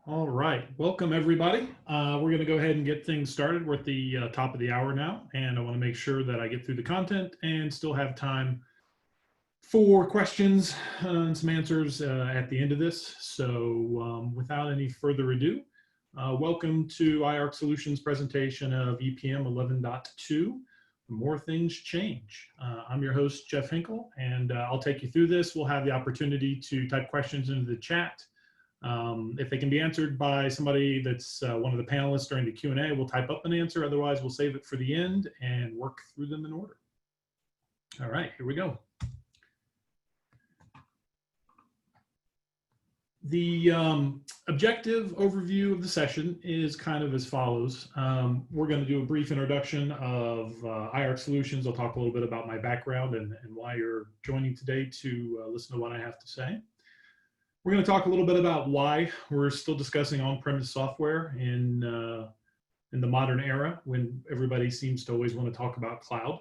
All right, welcome everybody. We're going to go ahead and get things started. We're at the top of the hour now, and I want to make sure that I get through the content and still have time for questions and some answers at the end of this. So without any further ado, welcome to iArch Solutions presentation of EPM 11.2. More things change. I'm your host, Jeff Henkel, and I'll take you through this. We'll have the opportunity to type questions into the chat. If they can be answered by somebody that's one of the panelists during the Q&A, we'll type up an answer. Otherwise, we'll save it for the end and work through them in order. All right, here we go. The objective overview of the session is kind of as follows. We're going to do a brief introduction of iArch Solutions. I'll talk a little bit about my background and why you're joining today to listen to what I have to say. We're going to talk a little bit about why we're still discussing on-premise software in the modern era when everybody seems to always want to talk about cloud.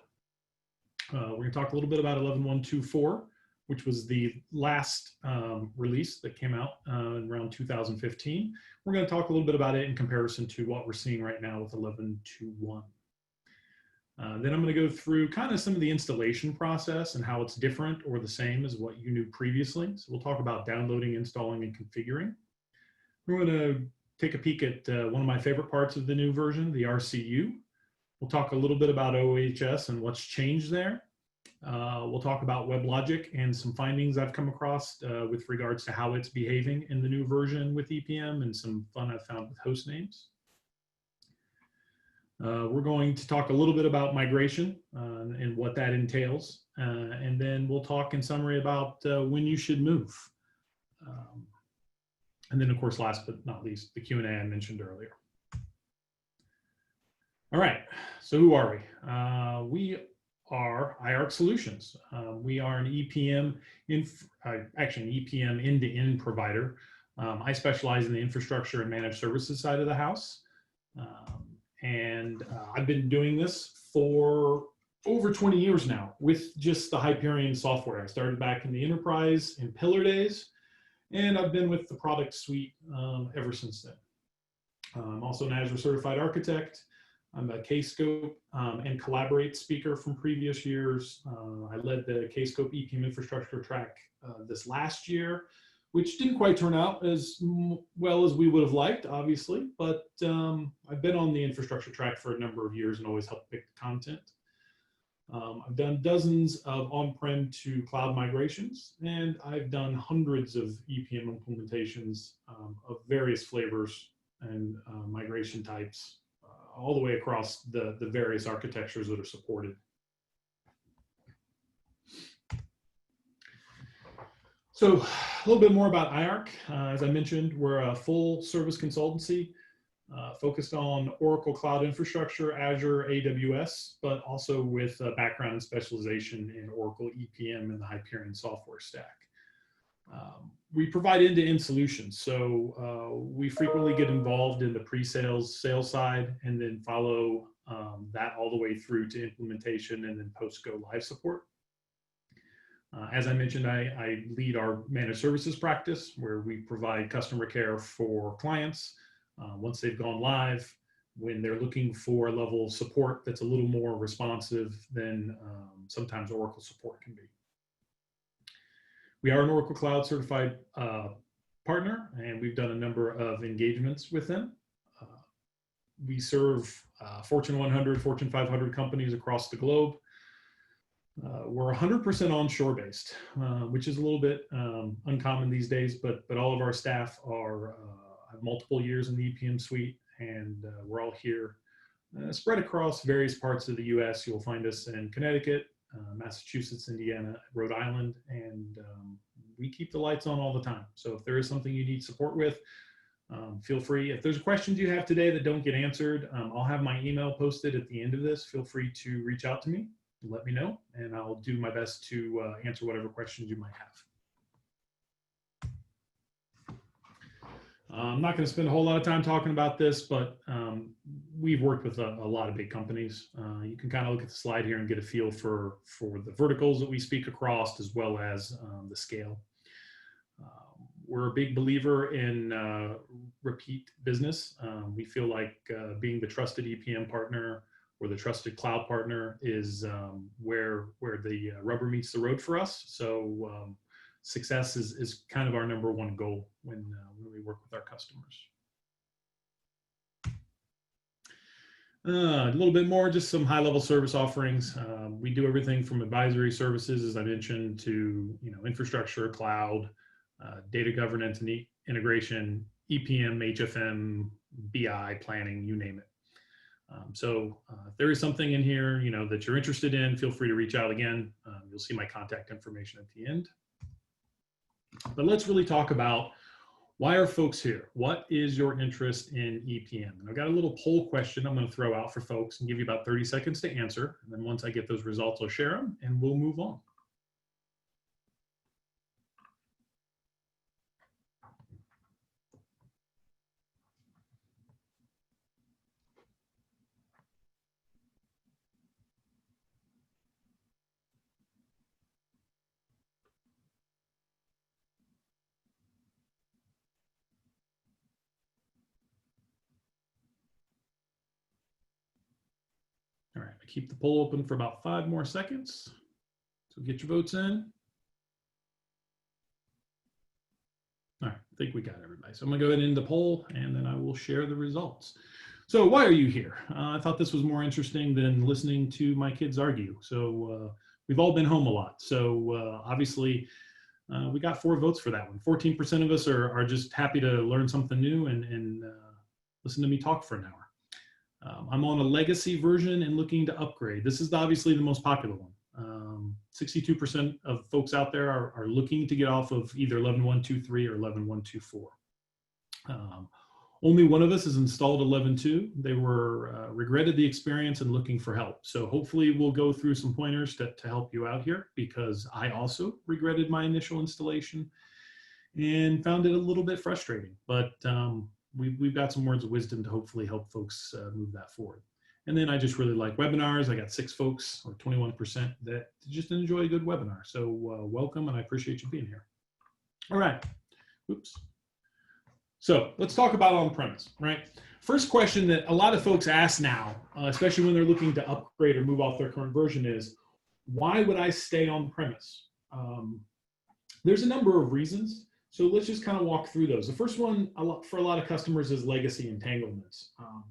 We're going to talk a little bit about 11.1.2.4, which was the last release that came out around 2015. We're going to talk a little bit about it in comparison to what we're seeing right now with 11.2.1. Then I'm going to go through kind of some of the installation process and how it's different or the same as what you knew previously. So we'll talk about downloading, installing, and configuring. We're going to take a peek at one of my favorite parts of the new version, the RCU. We'll talk a little bit about OHS and what's changed there. We'll talk about WebLogic and some findings I've come across with regards to how it's behaving in the new version with EPM and some fun I've found with host names. We're going to talk a little bit about migration and what that entails. And then we'll talk in summary about when you should move. And then, of course, last but not least, the Q&A I mentioned earlier. All right, so who are we? We are iArch Solutions. We are an EPM, actually an EPM end-to-end provider. I specialize in the infrastructure and managed services side of the house. I've been doing this for over 20 years now with just the Hyperion software. I started back in the enterprise in Pillar days, and I've been with the product suite ever since then. I'm also an Azure certified architect. I'm a Kscope and Collaborate speaker from previous years. I led the Kscope EPM infrastructure track this last year, which didn't quite turn out as well as we would have liked, obviously, but I've been on the infrastructure track for a number of years and always helped pick the content. I've done dozens of on-prem to cloud migrations, and I've done hundreds of EPM implementations of various flavors and migration types, all the way across the various architectures that are supported. So a little bit more about iArch. As I mentioned, we're a full service consultancy focused on Oracle Cloud Infrastructure, Azure, AWS, but also with a background and specialization in Oracle EPM and the Hyperion software stack. We provide end-to-end solutions, so we frequently get involved in the pre-sales, sales side, and then follow that all the way through to implementation and then post-go live support. As I mentioned, I lead our managed services practice where we provide customer care for clients once they've gone live, when they're looking for a level of support that's a little more responsive than sometimes Oracle support can be. We are an Oracle Cloud certified partner, and we've done a number of engagements with them. We serve Fortune 100, Fortune 500 companies across the globe. We're 100% onshore based, which is a little bit uncommon these days, but all of our staff have multiple years in the EPM suite, and we're all here spread across various parts of the US. You'll find us in Connecticut, Massachusetts, Indiana, Rhode Island, and we keep the lights on all the time. So if there is something you need support with, feel free. If there's questions you have today that don't get answered, I'll have my email posted at the end of this. Feel free to reach out to me, let me know, and I'll do my best to answer whatever questions you might have. I'm not going to spend a whole lot of time talking about this, but we've worked with a lot of big companies. You can kind of look at the slide here and get a feel for the verticals that we speak across, as well as the scale. We're a big believer in repeat business. We feel like being the trusted EPM partner or the trusted cloud partner is where the rubber meets the road for us. So success is kind of our number one goal when we work with our customers. A little bit more, just some high-level service offerings. We do everything from advisory services, as I mentioned, to infrastructure, cloud, data governance and integration, EPM, HFM, BI, planning, you name it. So if there is something in here that you're interested in, feel free to reach out again. You'll see my contact information at the end. But let's really talk about, why are folks here? What is your interest in EPM? And I've got a little poll question I'm going to throw out for folks and give you about 30 seconds to answer. And then once I get those results, I'll share them and we'll move on. All right, I keep the poll open for about 5 more seconds. So get your votes in. All right, I think we got everybody. So I'm gonna go ahead and end the poll and then I will share the results. So why are you here? I thought this was more interesting than listening to my kids argue. So we've all been home a lot. So obviously we got 4 votes for that one. 14% of us are just happy to learn something new and listen to me talk for an hour. I'm on a legacy version and looking to upgrade. This is obviously the most popular one. 62% of folks out there are looking to get off of either 11.1.2.3 or 11.1.2.4. Only one of us has installed 11.2. They were regretted the experience and looking for help. So hopefully we'll go through some pointers to help you out here, because I also regretted my initial installation and found it a little bit frustrating. But we've got some words of wisdom to hopefully help folks move that forward. And then I just really like webinars. I got 6 folks, or 21%, that just enjoy a good webinar. So welcome, and I appreciate you being here. All right. Oops. So let's talk about on-premise, right? First question that a lot of folks ask now, especially when they're looking to upgrade or move off their current version, is, why would I stay on-premise? There's a number of reasons. So let's just kind of walk through those. The first one for a lot of customers is legacy entanglements.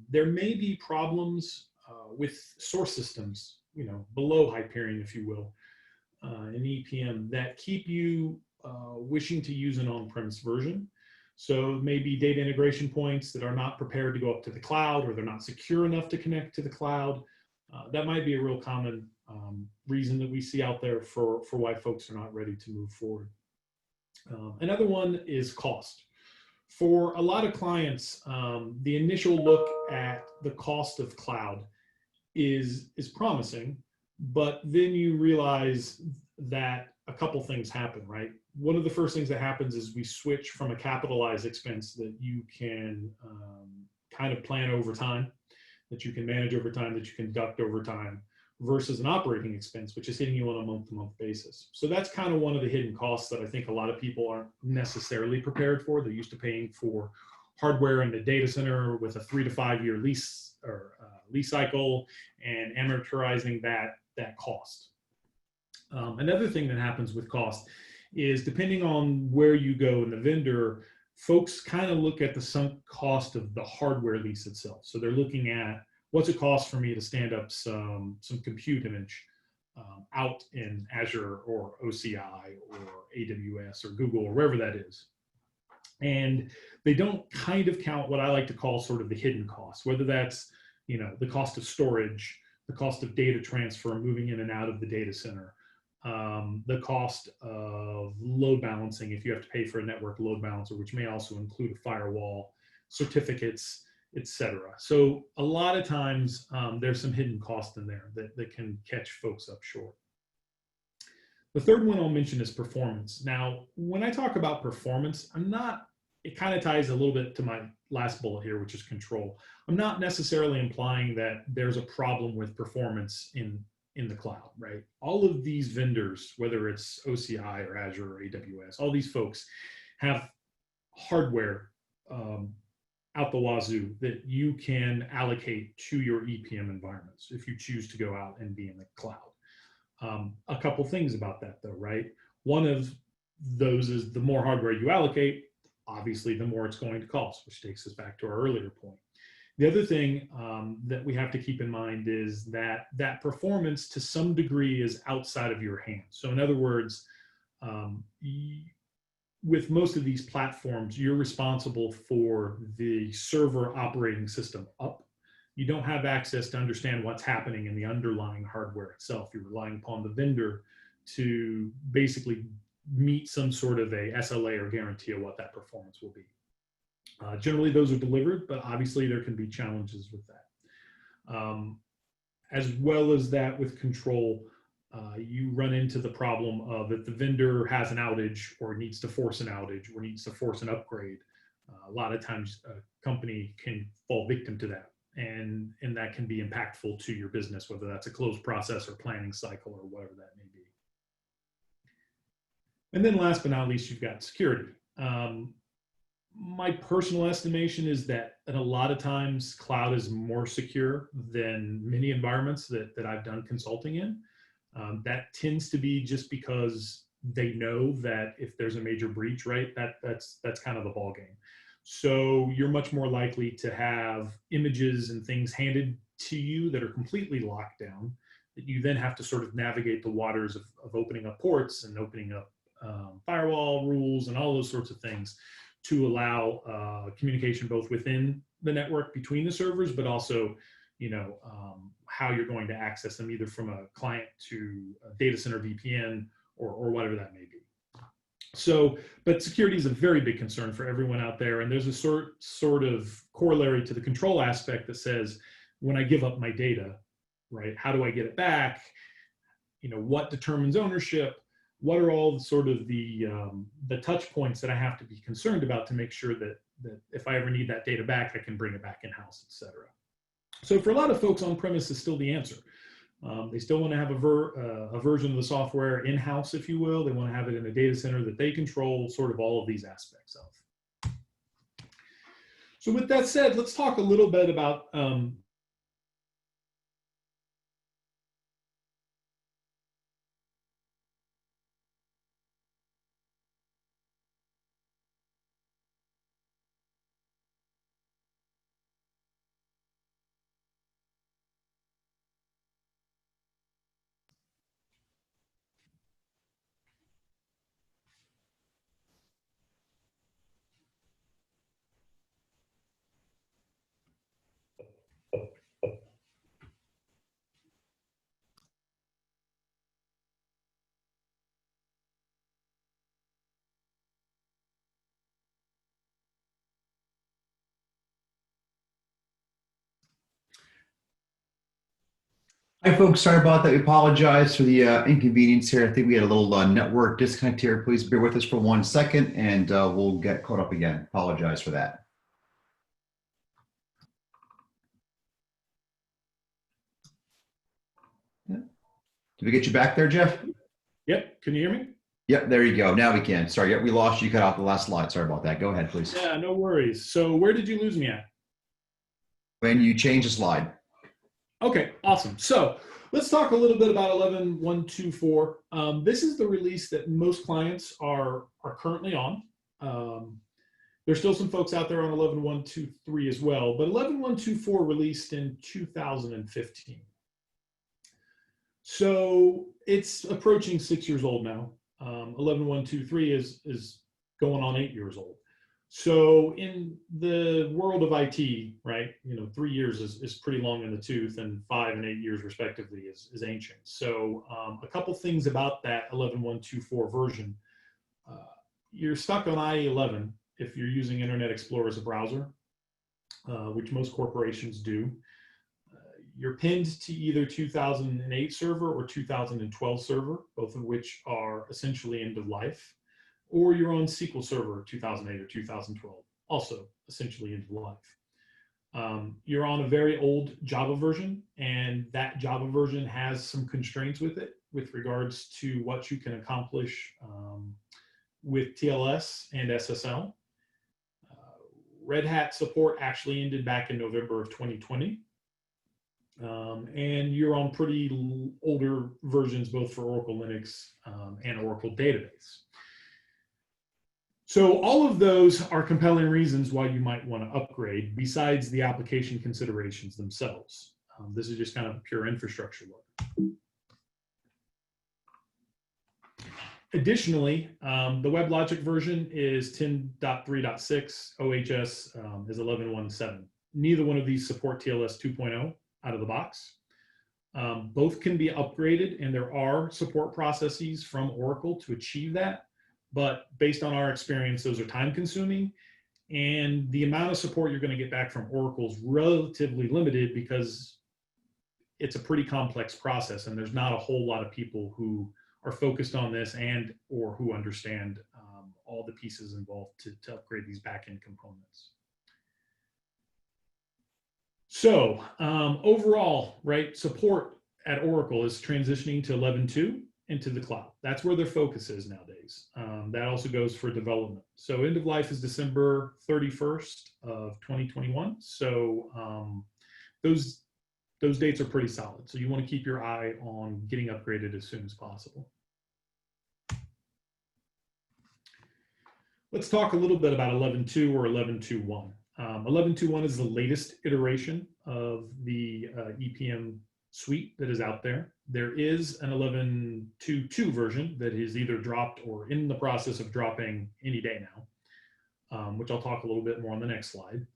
There may be problems with source systems, below Hyperion, if you will, in EPM, that keep you wishing to use an on-premise version. So maybe data integration points that are not prepared to go up to the cloud, or they're not secure enough to connect to the cloud. That might be a real common reason that we see out there for why folks are not ready to move forward. Another one is cost. For a lot of clients, the initial look at the cost of cloud is promising, but then you realize that a couple things happen, right? One of the first things that happens is we switch from a capitalized expense that you can kind of plan over time, that you can manage over time, that you can deduct over time, versus an operating expense, which is hitting you on a month-to-month basis. So that's kind of one of the hidden costs that I think a lot of people aren't necessarily prepared for. They're used to paying for hardware in the data center with a 3 to 5 year lease or lease cycle, and amortizing that cost. Another thing that happens with cost is, depending on where you go in the vendor, folks kind of look at the sunk cost of the hardware lease itself. So they're looking at, what's it cost for me to stand up some compute image out in Azure or OCI or AWS or Google or wherever that is. And they don't kind of count what I like to call sort of the hidden costs, whether that's the cost of storage, the cost of data transfer, moving in and out of the data center, the cost of load balancing if you have to pay for a network load balancer, which may also include a firewall, certificates, etc. So a lot of times there's some hidden cost in there that can catch folks up short. The third one I'll mention is performance. Now, when I talk about performance, it kind of ties a little bit to my last bullet here, which is control. I'm not necessarily implying that there's a problem with performance in the cloud, right? All of these vendors, whether it's OCI or Azure or AWS, all these folks have hardware out the wazoo that you can allocate to your EPM environments if you choose to go out and be in the cloud. A couple things about that though, right? One of those is the more hardware you allocate, obviously the more it's going to cost, which takes us back to our earlier point. The other thing that we have to keep in mind is that that performance to some degree is outside of your hands. So in other words, with most of these platforms, you're responsible for the server operating system up. You don't have access to understand what's happening in the underlying hardware itself. You're relying upon the vendor to basically meet some sort of a SLA or guarantee of what that performance will be. Generally, those are delivered, but obviously there can be challenges with that. As well as that with control, you run into the problem of if the vendor has an outage or needs to force an outage or needs to force an upgrade, a lot of times a company can fall victim to that. And that can be impactful to your business, whether that's a closed process or planning cycle or whatever that may be. And then last but not least, you've got security. My personal estimation is that a lot of times cloud is more secure than many environments that I've done consulting in. That tends to be just because they know that if there's a major breach, right, that's kind of the ball game. So you're much more likely to have images and things handed to you that are completely locked down, that you then have to sort of navigate the waters of opening up ports and opening up firewall rules and all those sorts of things to allow communication both within the network between the servers, but also, you know, how you're going to access them either from a client to a data center VPN or whatever that may be. So, but security is a very big concern for everyone out there. And there's a sort of corollary to the control aspect that says, when I give up my data, right, how do I get it back? You know, what determines ownership? What are all sort of the touch points that I have to be concerned about to make sure that if I ever need that data back, I can bring it back in-house, et cetera. So for a lot of folks, on-premise is still the answer. They still want to have a version of the software in-house, if you will. They want to have it in a data center that they control sort of all of these aspects of. So with that said, let's talk a little bit about Hi, folks. Sorry about that. We apologize for the inconvenience here. I think we had a little network disconnect here. Please bear with us for 1 second and we'll get caught up again. Apologize for that. Yeah. Did we get you back there, Jeff? Yep. Can you hear me? Yep, there you go. Now we can. Sorry, yep, we lost you. Cut out the last slide. Sorry about that. Go ahead, please. Yeah, no worries. So where did you lose me at? When you change the slide. Okay, awesome. So let's talk a little bit about 11.124. This is the release that most clients are currently on. There's still some folks out there on 11.123 as well, but 11.124 released in 2015. So it's approaching 6 years old now. 11.123 is going on 8 years old. So in the world of IT, right, you know, 3 years is pretty long in the tooth, and 5 and 8 years respectively is ancient. So a couple things about that 11.124 version. You're stuck on IE11 if you're using Internet Explorer as a browser, which most corporations do. You're pinned to either 2008 server or 2012 server, both of which are essentially end of life. Or you're on SQL Server 2008 or 2012, also essentially end of life. You're on a very old Java version, and that Java version has some constraints with it with regards to what you can accomplish with TLS and SSL. Red Hat support actually ended back in November of 2020. And you're on pretty older versions, both for Oracle Linux and Oracle Database. So all of those are compelling reasons why you might want to upgrade, besides the application considerations themselves. This is just kind of a pure infrastructure look. Additionally, the WebLogic version is 10.3.6, OHS is 11.1.7. Neither one of these support TLS 2.0 out of the box. Both can be upgraded, and there are support processes from Oracle to achieve that. But based on our experience, those are time consuming, and the amount of support you're going to get back from Oracle is relatively limited because it's a pretty complex process, and there's not a whole lot of people who are focused on this and or who understand all the pieces involved to upgrade these backend components. So overall, right, support at Oracle is transitioning to 11.2 into the cloud. That's where their focus is nowadays. That also goes for development. So end of life is December 31st of 2021. So those dates are pretty solid. So you want to keep your eye on getting upgraded as soon as possible. Let's talk a little bit about 11.2 or 11.2.1. 11.2.1 is the latest iteration of the EPM suite that is out there. There is an 11.2.2 version that is either dropped or in the process of dropping any day now, which I'll talk a little bit more on the next slide.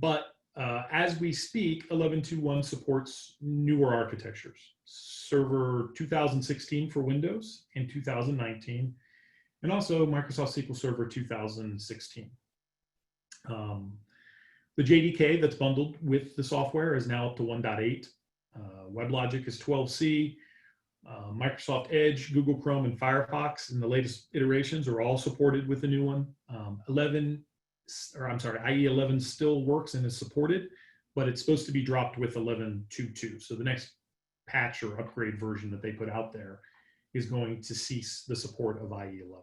But as we speak, 11.2.1 supports newer architectures, Server 2016 for Windows and 2019, and also Microsoft SQL Server 2016. The JDK that's bundled with the software is now up to 1.8. WebLogic is 12c. Microsoft Edge, Google Chrome, and Firefox in the latest iterations are all supported with the new one. IE 11 still works and is supported, but it's supposed to be dropped with 11.2.2. So the next patch or upgrade version that they put out there is going to cease the support of IE 11.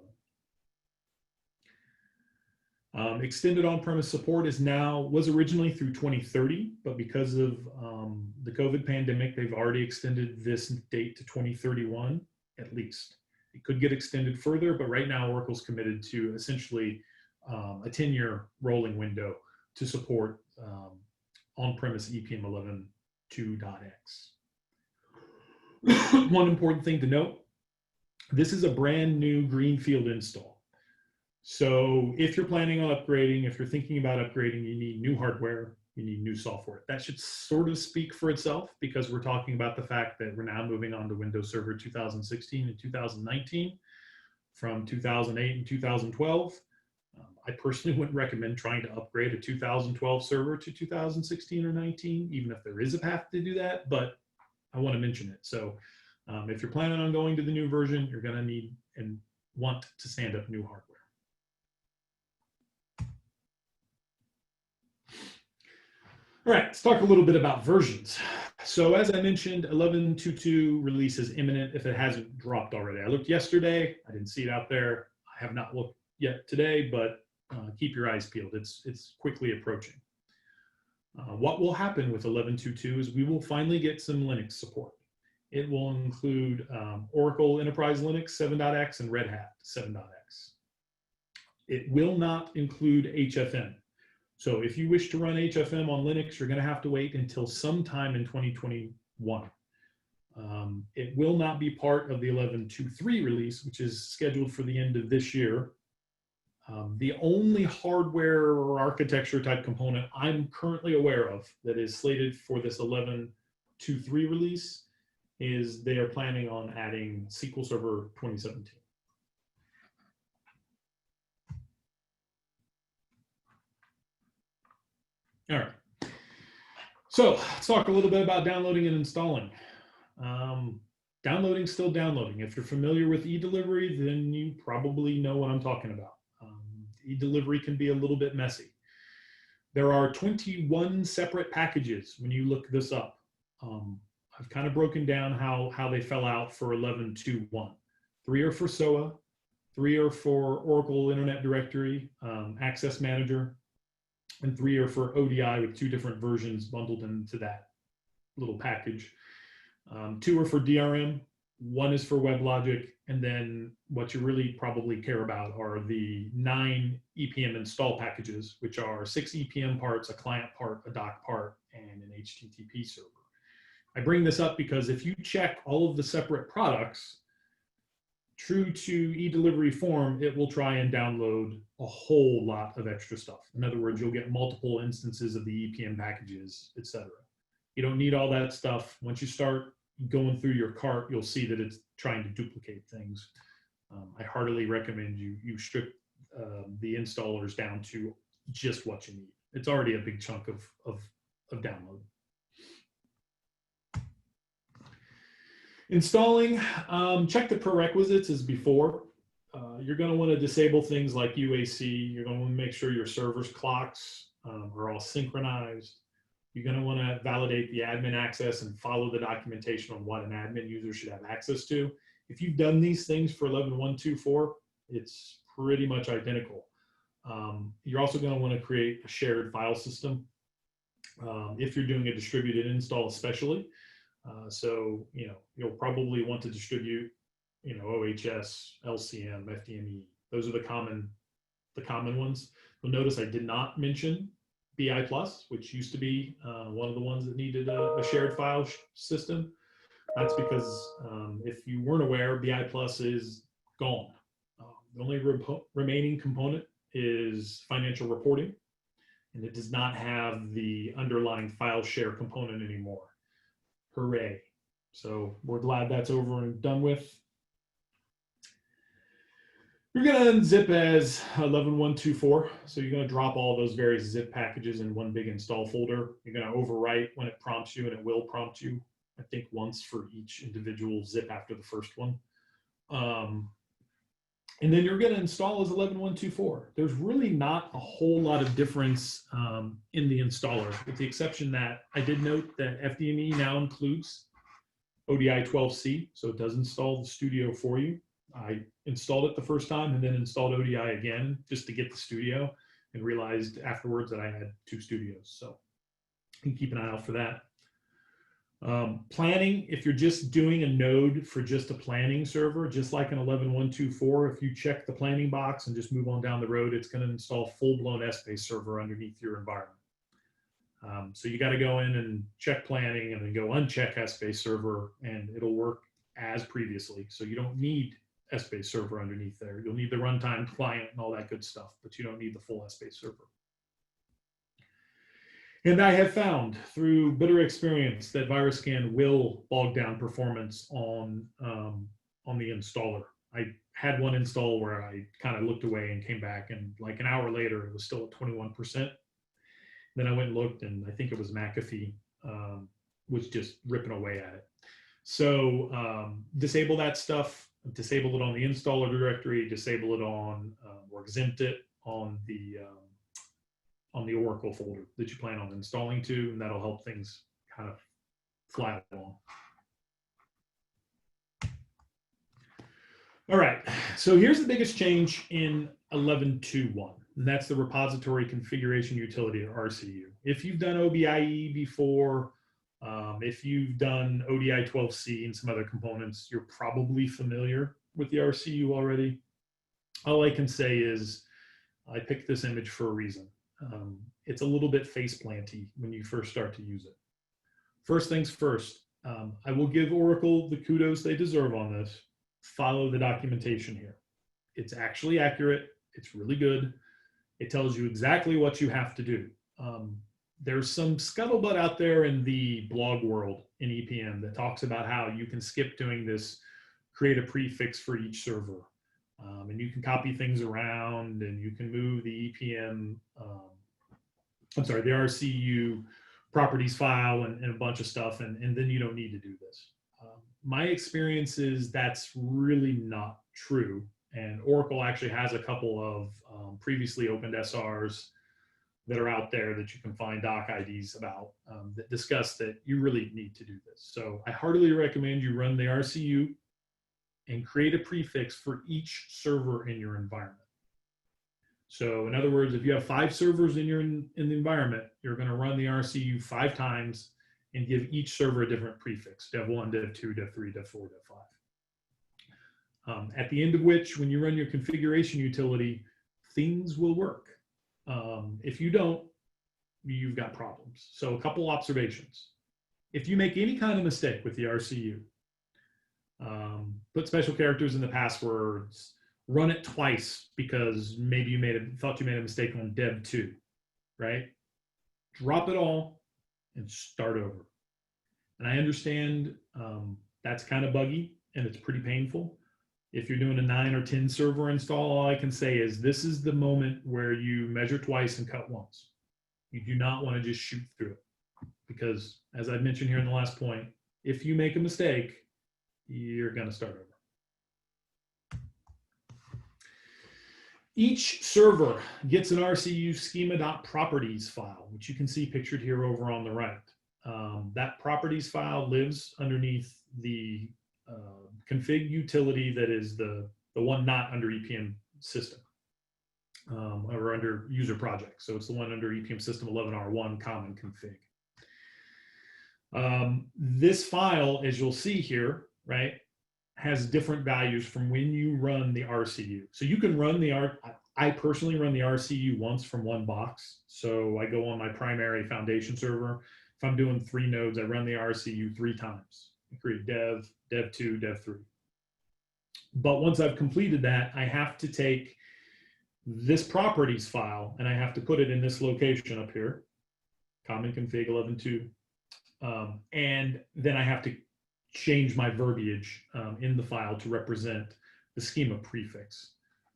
Extended on-premise support was originally through 2030, but because of the COVID pandemic, they've already extended this date to 2031 at least. It could get extended further, but right now Oracle's committed to essentially a 10-year rolling window to support on-premise EPM 11.2.x. One important thing to note, this is a brand new greenfield install. So if you're planning on upgrading, if you're thinking about upgrading, you need new hardware, you need new software. That should sort of speak for itself because we're talking about the fact that we're now moving on to Windows Server 2016 and 2019 from 2008 and 2012. I personally wouldn't recommend trying to upgrade a 2012 server to 2016 or 19, even if there is a path to do that, but I want to mention it. So if you're planning on going to the new version, you're going to need and want to stand up new hardware. All right, let's talk a little bit about versions. So as I mentioned, 11.2.2 release is imminent if it hasn't dropped already. I looked yesterday, I didn't see it out there. I have not looked yet today, but keep your eyes peeled. It's quickly approaching. What will happen with 11.2.2 is we will finally get some Linux support. It will include Oracle Enterprise Linux 7.x and Red Hat 7.x. It will not include HFM. So if you wish to run HFM on Linux, you're going to have to wait until sometime in 2021. It will not be part of the 11.2.3 release, which is scheduled for the end of this year. The only hardware or architecture type component I'm currently aware of that is slated for this 11.2.3 release is they are planning on adding SQL Server 2017. All right. So let's talk a little bit about downloading and installing. Downloading, still downloading. If you're familiar with e-delivery, then you probably know what I'm talking about. E-delivery can be a little bit messy. There are 21 separate packages when you look this up. I've kind of broken down how they fell out for 11.2.1. 3 are for SOA, 3 are for Oracle Internet Directory, Access Manager, and 3 are for ODI with 2 different versions bundled into that little package. 2 are for DRM, 1 is for WebLogic, and then what you really probably care about are the 9 EPM install packages, which are 6 EPM parts, a client part, a doc part, and an HTTP server. I bring this up because if you check all of the separate products, true to e-delivery form, it will try and download a whole lot of extra stuff. In other words, you'll get multiple instances of the EPM packages, etc. You don't need all that stuff. Once you start going through your cart, you'll see that it's trying to duplicate things. I heartily recommend you strip the installers down to just what you need. It's already a big chunk of download. Installing, check the prerequisites as before. You're going to want to disable things like UAC. You're going to want to make sure your server's clocks are all synchronized. You're going to want to validate the admin access and follow the documentation on what an admin user should have access to. If you've done these things for 11.1.2.4, it's pretty much identical. You're also going to want to create a shared file system if you're doing a distributed install especially. So, you'll probably want to distribute, OHS, LCM, FDME. Those are the common ones. You'll notice I did not mention BI+, which used to be one of the ones that needed a shared file system. That's because if you weren't aware, BI+ is gone. The only remaining component is financial reporting, and it does not have the underlying file share component anymore. Hooray. So we're glad that's over and done with. You're going to unzip as 11.1.2.4. So you're going to drop all those various zip packages in one big install folder. You're going to overwrite when it prompts you, and it will prompt you, I think, once for each individual zip after the first one. And then you're going to install as 11.1.2.4. There's really not a whole lot of difference in the installer, with the exception that I did note that FDME now includes ODI 12C, so it does install the studio for you. I installed it the first time and then installed ODI again just to get the studio, and realized afterwards that I had 2 studios. So you can keep an eye out for that. Planning, if you're just doing a node for just a planning server, just like an 11.1.2.4, if you check the planning box and just move on down the road, it's going to install full-blown S-based server underneath your environment. So you got to go in and check planning and then go uncheck S-based server, and it'll work as previously. So you don't need S-based server underneath there. You'll need the runtime client and all that good stuff, but you don't need the full S-based server. And I have found through bitter experience that VirusScan will bog down performance on the installer. I had one install where I kind of looked away and came back, and like an hour later, it was still at 21%. Then I went and looked, and I think it was McAfee was just ripping away at it. So disable that stuff, disable it on the installer directory, disable it on or exempt it on the Oracle folder that you plan on installing to, and that'll help things kind of fly along. All right, so here's the biggest change in 11.2.1, and that's the repository configuration utility, or RCU. If you've done OBIE before, if you've done ODI 12C and some other components, you're probably familiar with the RCU already. All I can say is I picked this image for a reason. It's a little bit face-planty when you first start to use it. First things first, I will give Oracle the kudos they deserve on this. Follow the documentation here. It's actually accurate. It's really good. It tells you exactly what you have to do. There's some scuttlebutt out there in the blog world in EPM that talks about how you can skip doing this, create a prefix for each server. And you can copy things around, and you can move the EPM, the RCU properties file and a bunch of stuff, and then you don't need to do this. My experience is that's really not true. And Oracle actually has a couple of previously opened SRs that are out there that you can find doc IDs about that discuss that you really need to do this. So I heartily recommend you run the RCU and create a prefix for each server in your environment. So in other words, if you have 5 servers in the environment, you're going to run the RCU 5 times and give each server a different prefix, dev1, dev2, dev3, dev4, dev5. At the end of which, when you run your configuration utility, things will work. If you don't, you've got problems. So a couple observations. If you make any kind of mistake with the RCU, put special characters in the passwords, run it twice because maybe you thought you made a mistake on dev2, right? Drop it all and start over. And I understand that's kind of buggy and it's pretty painful. If you're doing a 9 or 10 server install, all I can say is this is the moment where you measure twice and cut once. You do not want to just shoot through it because, as I mentioned here in the last point, if you make a mistake, you're going to start over. Each server gets an RCU schema.properties file, which you can see pictured here over on the right. That properties file lives underneath the config utility that is the one not under EPM system or under user project. So it's the one under EPM system 11R1 common config. This file, as you'll see here, right, has different values from when you run the RCU. So you can run I personally run the RCU once from one box. So I go on my primary foundation server. If I'm doing 3 nodes, I run the RCU 3 times. I create dev, dev2, dev3. But once I've completed that, I have to take this properties file and I have to put it in this location up here, common config 11.2. And then I have to change my verbiage in the file to represent the schema prefix.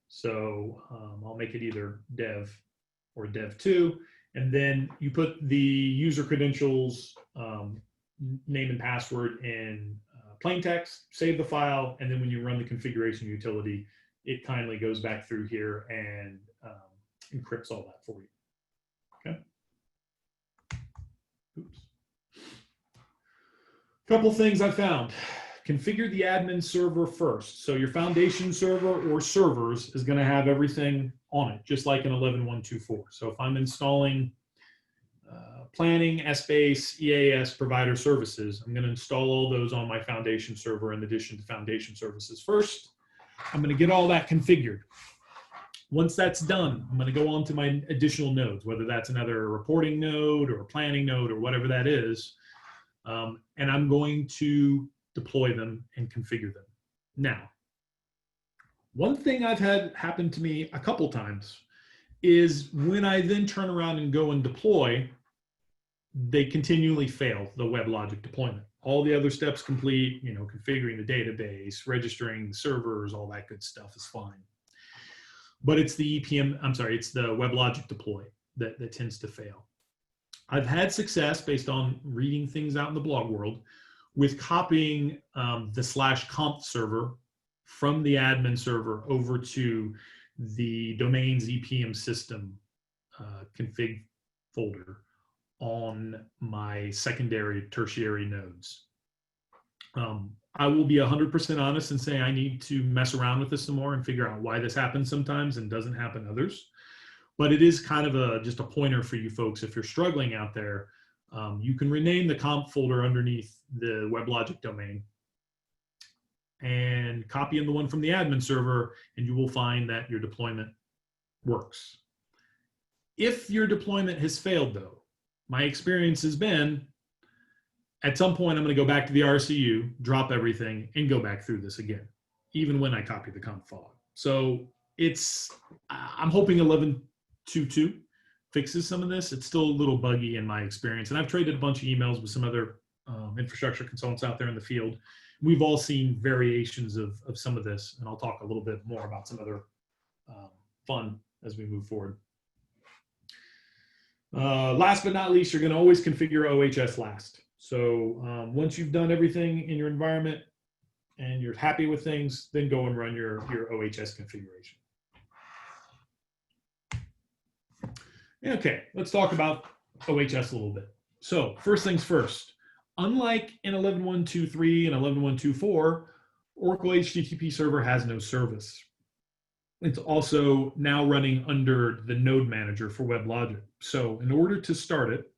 So I'll make it either dev or dev2. And then you put the user credentials, name and password in plain text, save the file, and then when you run the configuration utility, it kindly goes back through here and encrypts all that for you. Okay. Oops. Couple things I found. Configure the admin server first. So your foundation server or servers is going to have everything on it, just like an 11.1.2.4. So if I'm installing planning, SBase, EAS, provider services, I'm going to install all those on my foundation server in addition to foundation services first. I'm going to get all that configured. Once that's done, I'm going to go on to my additional nodes, whether that's another reporting node or a planning node or whatever that is. And I'm going to deploy them and configure them. Now, one thing I've had happen to me a couple times is when I then turn around and go and deploy, they continually fail the WebLogic deployment. All the other steps complete, you know, configuring the database, registering servers, all that good stuff is fine. But it's the it's the WebLogic deploy that tends to fail. I've had success based on reading things out in the blog world with copying the /conf server from the admin server over to the domains EPM system config folder on my secondary, tertiary nodes. I will be 100% honest and say I need to mess around with this some more and figure out why this happens sometimes and doesn't happen others. But it is kind of just a pointer for you folks. If you're struggling out there, you can rename the comp folder underneath the WebLogic domain and copy in the one from the admin server, and you will find that your deployment works. If your deployment has failed, though, my experience has been at some point I'm going to go back to the RCU, drop everything, and go back through this again, even when I copy the comp file. So I'm hoping 11.2.2 fixes some of this. It's still a little buggy in my experience. And I've traded a bunch of emails with some other infrastructure consultants out there in the field. We've all seen variations of some of this, and I'll talk a little bit more about some other fun as we move forward. Last but not least, you're going to always configure OHS last. So once you've done everything in your environment and you're happy with things, then go and run your OHS configuration. Okay, let's talk about OHS a little bit. So first things first, unlike in 11.1.2.3 and 11.1.2.4, Oracle HTTP Server has no service. It's also now running under the node manager for WebLogic. So in order to start it,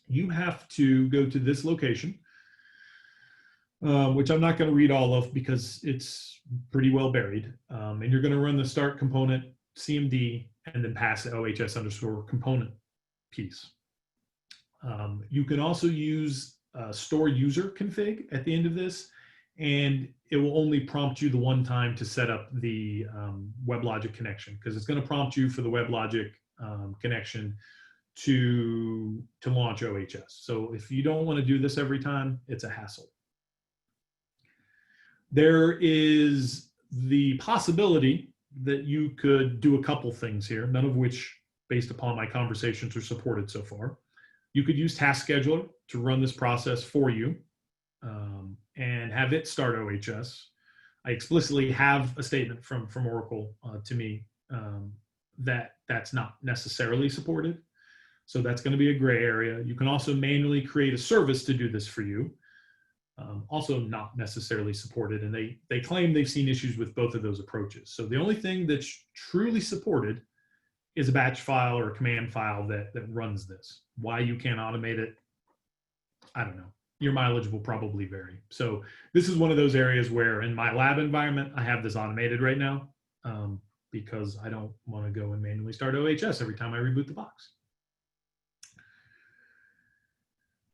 you have to go to this location, which I'm not going to read all of because it's pretty well buried. And you're going to run the start component CMD and then pass the OHS underscore component piece. You can also use store user config at the end of this, and it will only prompt you the one time to set up the WebLogic connection, because it's going to prompt you for the WebLogic connection to launch OHS. So if you don't want to do this every time, it's a hassle. There is the possibility that you could do a couple things here, none of which, based upon my conversations, are supported so far. You could use Task Scheduler to run this process for you and have it start OHS. I explicitly have a statement from Oracle to me that that's not necessarily supported. So that's going to be a gray area. You can also manually create a service to do this for you. Also not necessarily supported. And they claim they've seen issues with both of those approaches. So the only thing that's truly supported is a batch file or a command file that runs this. Why you can't automate it, I don't know. Your mileage will probably vary. So this is one of those areas where in my lab environment, I have this automated right now because I don't want to go and manually start OHS every time I reboot the box.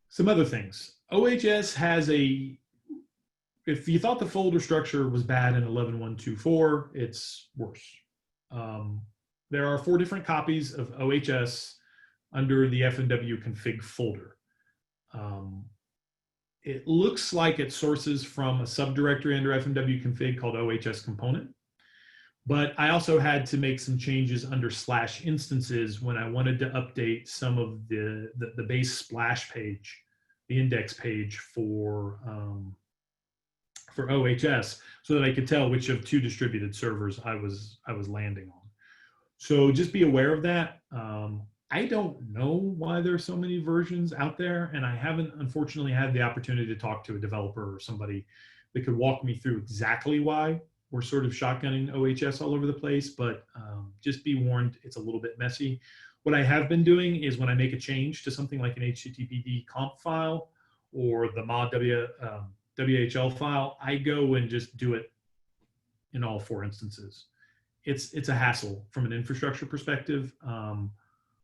Some other things. OHS has if you thought the folder structure was bad in 11.1.2.4, it's worse. There are 4 different copies of OHS under the FNW config folder. It looks like it sources from a subdirectory under FNW config called OHS component. But I also had to make some changes under /instances when I wanted to update some of the base splash page, the index page for OHS, so that I could tell which of 2 distributed servers I was landing on. So just be aware of that. I don't know why there's so many versions out there, and I haven't unfortunately had the opportunity to talk to a developer or somebody that could walk me through exactly why we're sort of shotgunning OHS all over the place, but just be warned, it's a little bit messy. What I have been doing is when I make a change to something like an HTTPD conf file or the mod WHL file, I go and just do it in all 4 instances. It's a hassle from an infrastructure perspective,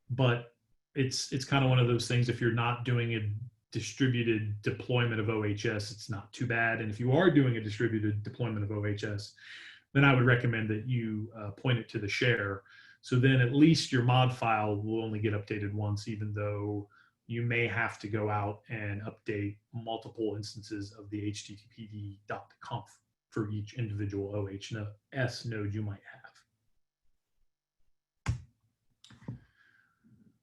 but it's kind of one of those things. If you're not doing a distributed deployment of OHS, it's not too bad. And if you are doing a distributed deployment of OHS, then I would recommend that you point it to the share. So then at least your mod file will only get updated once, even though you may have to go out and update multiple instances of the httpd.conf for each individual OHS node you might have.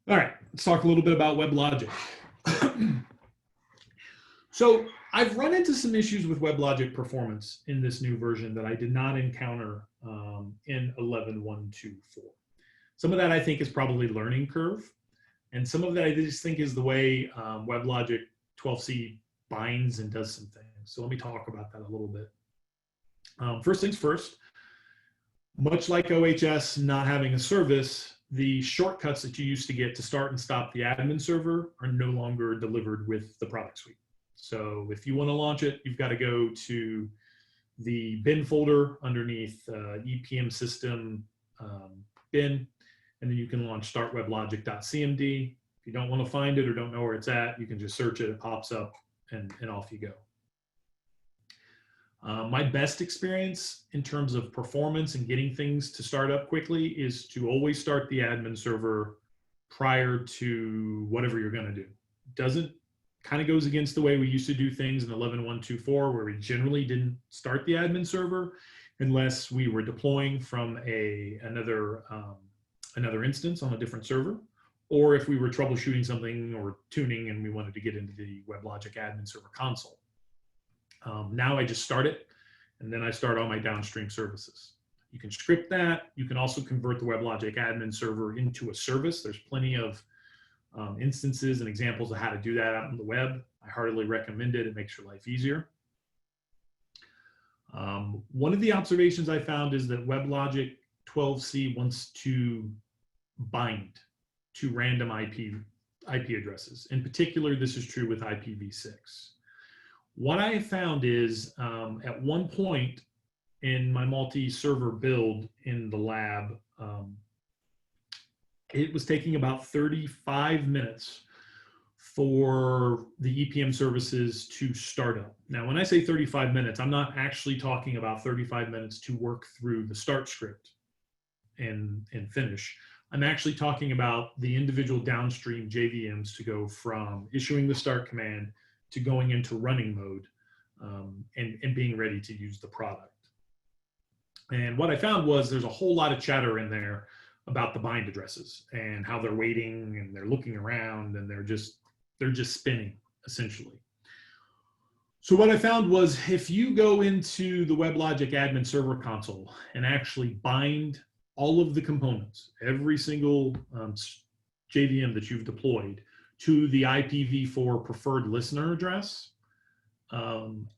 All right, let's talk a little bit about WebLogic. So I've run into some issues with WebLogic performance in this new version that I did not encounter in 11.1.2.4. Some of that I think is probably learning curve, and some of that I just think is the way WebLogic 12c binds and does some things. So let me talk about that a little bit. First things first, much like OHS not having a service, the shortcuts that you used to get to start and stop the admin server are no longer delivered with the product suite. So if you want to launch it, you've got to go to the bin folder underneath EPM system bin, and then you can launch start weblogic.cmd. If you don't want to find it or don't know where it's at, you can just search it, it pops up, and off you go. My best experience in terms of performance and getting things to start up quickly is to always start the admin server prior to whatever you're going to do. Kind of goes against the way we used to do things in 11.1.2.4, where we generally didn't start the admin server unless we were deploying from another instance on a different server, or if we were troubleshooting something or tuning and we wanted to get into the WebLogic admin server console. Now I just start it, and then I start all my downstream services. You can script that. You can also convert the WebLogic admin server into a service. There's plenty of instances and examples of how to do that out on the web. I heartily recommend it. It makes your life easier. One of the observations I found is that WebLogic 12c wants to bind to random IP addresses. In particular, this is true with IPv6. What I have found is at one point in my multi-server build in the lab, it was taking about 35 minutes for the EPM services to start up. Now, when I say 35 minutes, I'm not actually talking about 35 minutes to work through the start script and finish. I'm actually talking about the individual downstream JVMs to go from issuing the start command to going into running mode and being ready to use the product. And what I found was there's a whole lot of chatter in there about the bind addresses and how they're waiting and they're looking around and they're just spinning essentially. So what I found was if you go into the WebLogic admin server console and actually bind all of the components, every single JVM that you've deployed to the IPv4 preferred listener address,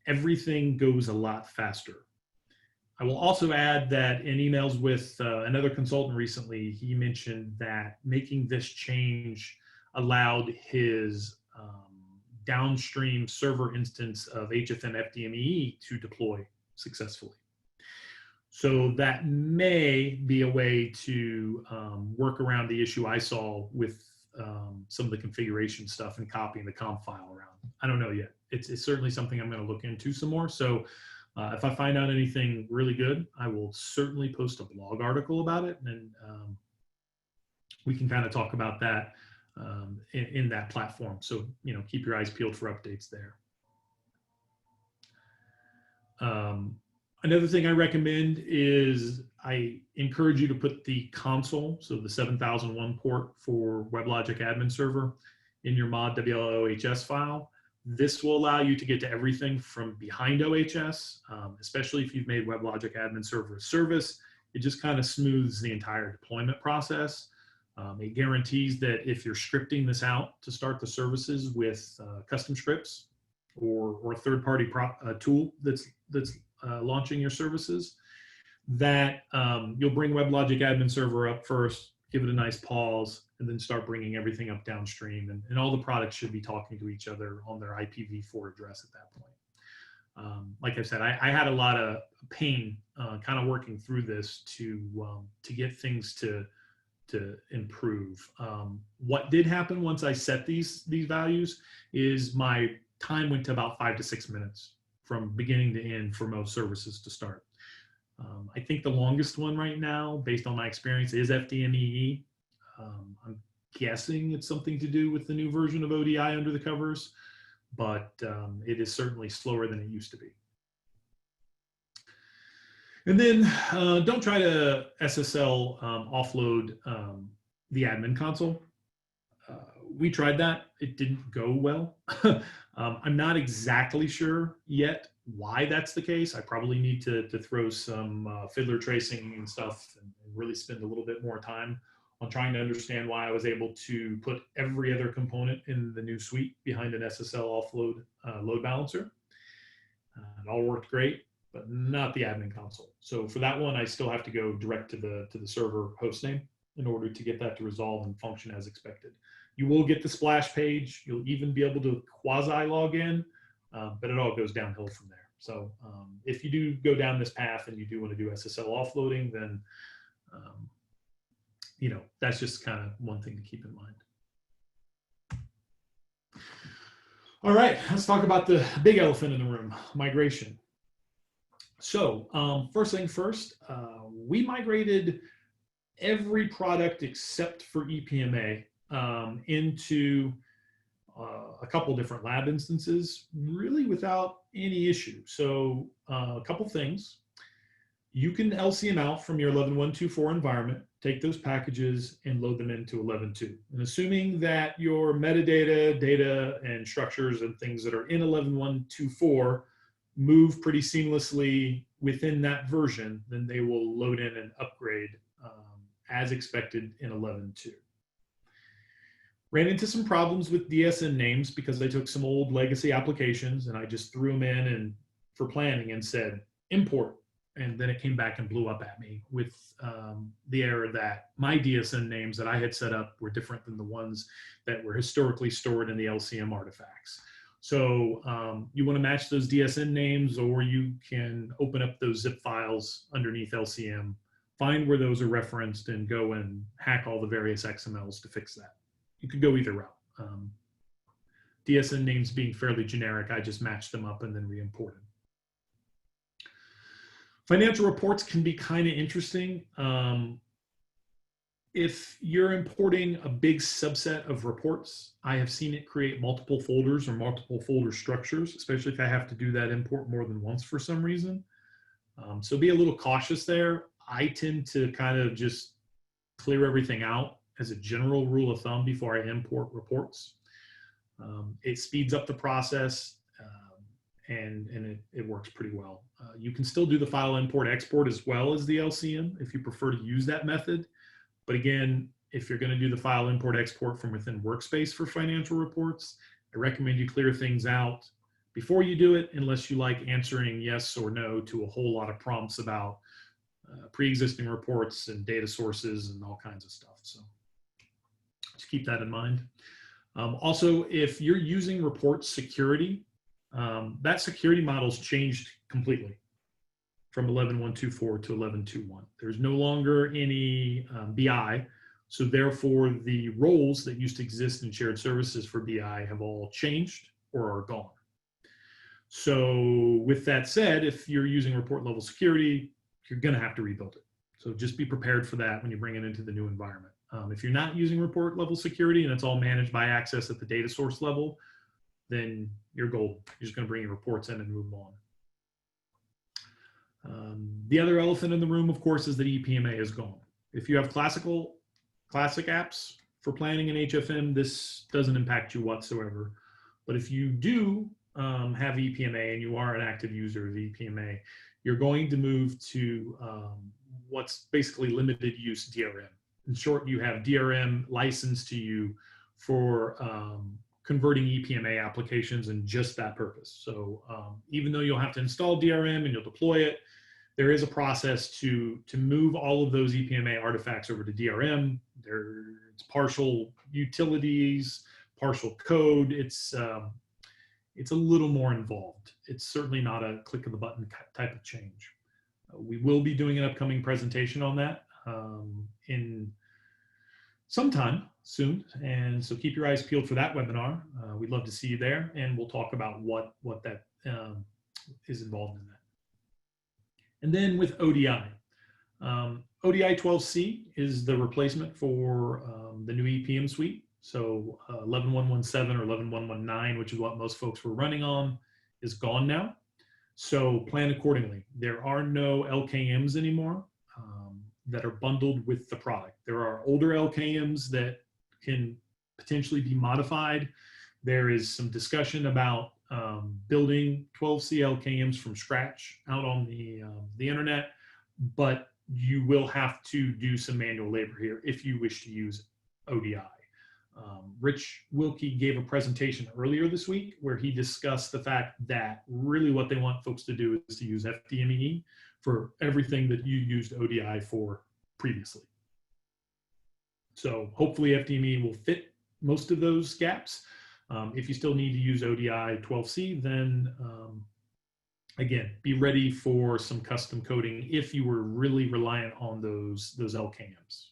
everything goes a lot faster. I will also add that in emails with another consultant recently, he mentioned that making this change allowed his downstream server instance of HFN FDME to deploy successfully. So that may be a way to work around the issue I saw with some of the configuration stuff and copying the conf file around. I don't know yet. It's certainly something I'm going to look into some more. So if I find out anything really good, I will certainly post a blog article about it, and we can kind of talk about that in that platform. So, you know, keep your eyes peeled for updates there. Another thing I recommend is I encourage you to put the console, so the 7001 port for WebLogic admin server, in your mod WLOHS file. This will allow you to get to everything from behind OHS, especially if you've made WebLogic admin server a service. It just kind of smooths the entire deployment process. It guarantees that if you're scripting this out to start the services with custom scripts or a third-party tool that's launching your services, that you'll bring WebLogic admin server up first, give it a nice pause, and then start bringing everything up downstream. And all the products should be talking to each other on their IPv4 address at that point. Like I said, I had a lot of pain kind of working through this to get things to improve. What did happen once I set these values is my time went to about 5 to 6 minutes from beginning to end for most services to start. I think the longest one right now, based on my experience, is FDME. I'm guessing it's something to do with the new version of ODI under the covers, but it is certainly slower than it used to be. And then don't try to SSL offload the admin console. We tried that. It didn't go well. I'm not exactly sure yet why that's the case. I probably need to throw some fiddler tracing and stuff and really spend a little bit more time on trying to understand why I was able to put every other component in the new suite behind an SSL offload load balancer. It all worked great, but not the admin console. So for that one, I still have to go direct to the server hostname in order to get that to resolve and function as expected. You will get the splash page. You'll even be able to quasi log in, but it all goes downhill from there. So if you do go down this path and you do want to do SSL offloading, then you know, that's just kind of one thing to keep in mind. All right, let's talk about the big elephant in the room, migration. So first thing first, we migrated every product except for EPMA into a couple different lab instances, really without any issue. So a couple things. You can LCM out from your 11.1.2.4 environment, take those packages and load them into 11.2. And assuming that your metadata, data, and structures and things that are in 11.1.2.4 move pretty seamlessly within that version, then they will load in and upgrade as expected in 11.2. Ran into some problems with DSN names because I took some old legacy applications and I just threw them in and for planning and said, import, and then it came back and blew up at me with the error that my DSN names that I had set up were different than the ones that were historically stored in the LCM artifacts. So you want to match those DSN names, or you can open up those zip files underneath LCM, find where those are referenced, and go and hack all the various XMLs to fix that. You could go either route. DSN names being fairly generic, I just matched them up and then re-imported. Financial reports can be kind of interesting. If you're importing a big subset of reports, I have seen it create multiple folders or multiple folder structures, especially if I have to do that import more than once for some reason. So be a little cautious there. I tend to kind of just clear everything out as a general rule of thumb before I import reports. It speeds up the process, and it works pretty well. You can still do the file import export as well as the LCM if you prefer to use that method. But again, if you're going to do the file import export from within Workspace for financial reports, I recommend you clear things out before you do it, unless you like answering yes or no to a whole lot of prompts about pre-existing reports and data sources and all kinds of stuff. So just keep that in mind. Also, if you're using report security, that security model's changed completely from 11.124 to 11.2.1. There's no longer any BI. So therefore, the roles that used to exist in shared services for BI have all changed or are gone. So with that said, if you're using report level security, you're going to have to rebuild it. So just be prepared for that when you bring it into the new environment. If you're not using report level security and it's all managed by access at the data source level, then you're golden. You're just going to bring your reports in and move on. The other elephant in the room, of course, is that EPMA is gone. If you have classic apps for planning in HFM, this doesn't impact you whatsoever. But if you do have EPMA and you are an active user of EPMA, you're going to move to what's basically limited use DRM. In short, you have DRM licensed to you for converting EPMA applications and just that purpose. So even though you'll have to install DRM and you'll deploy it, there is a process to move all of those EPMA artifacts over to DRM. It's partial utilities, partial code. It's a little more involved. It's certainly not a click of the button type of change. We will be doing an upcoming presentation on that in sometime soon, and so keep your eyes peeled for that webinar. We'd love to see you there, and we'll talk about what that is involved in that. And then with ODI. ODI 12c is the replacement for the new EPM suite. So 11.117 or 11.119, which is what most folks were running on, is gone now. So plan accordingly. There are no LKMs anymore that are bundled with the product. There are older LKMs that can potentially be modified. There is some discussion about building 12c LKMs from scratch out on the internet, but you will have to do some manual labor here if you wish to use ODI. Rich Wilkie gave a presentation earlier this week where he discussed the fact that really what they want folks to do is to use FDME for everything that you used ODI for previously. So hopefully FDME will fit most of those gaps. If you still need to use ODI 12c, then again, be ready for some custom coding if you were really reliant on those LKMs.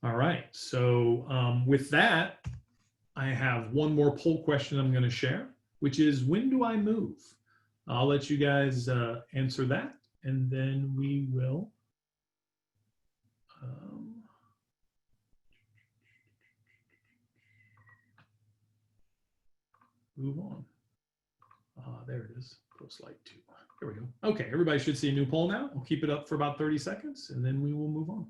All right, so with that, I have one more poll question I'm going to share, which is, when do I move? I'll let you guys answer that, and then we will move on. There it is, post slide 2. There we go. Okay, everybody should see a new poll now. We'll keep it up for about 30 seconds, and then we will move on.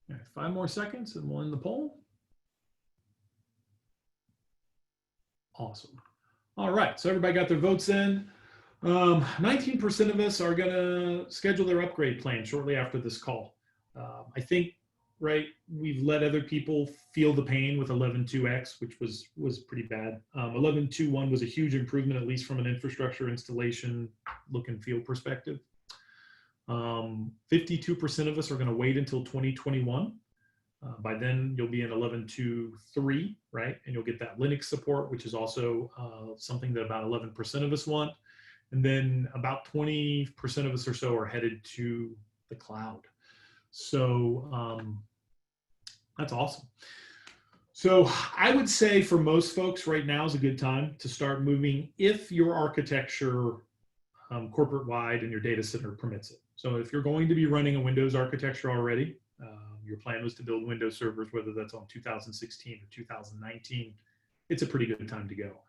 All right, 5 more seconds and we'll end the poll. Awesome. All right, so everybody got their votes in. 19% of us are going to schedule their upgrade plan shortly after this call. I think, right, we've let other people feel the pain with 11.2x, which was pretty bad. 11.2.1 was a huge improvement, at least from an infrastructure installation look and feel perspective. 52% of us are going to wait until 2021. By then, you'll be in 11.2.3, right? And you'll get that Linux support, which is also something that about 11% of us want. And then about 20% of us or so are headed to the cloud. So that's awesome. So I would say for most folks right now is a good time to start moving if your architecture corporate-wide and your data center permits it. So if you're going to be running a Windows architecture already, your plan was to build Windows servers, whether that's on 2016 or 2019, it's a pretty good time to go.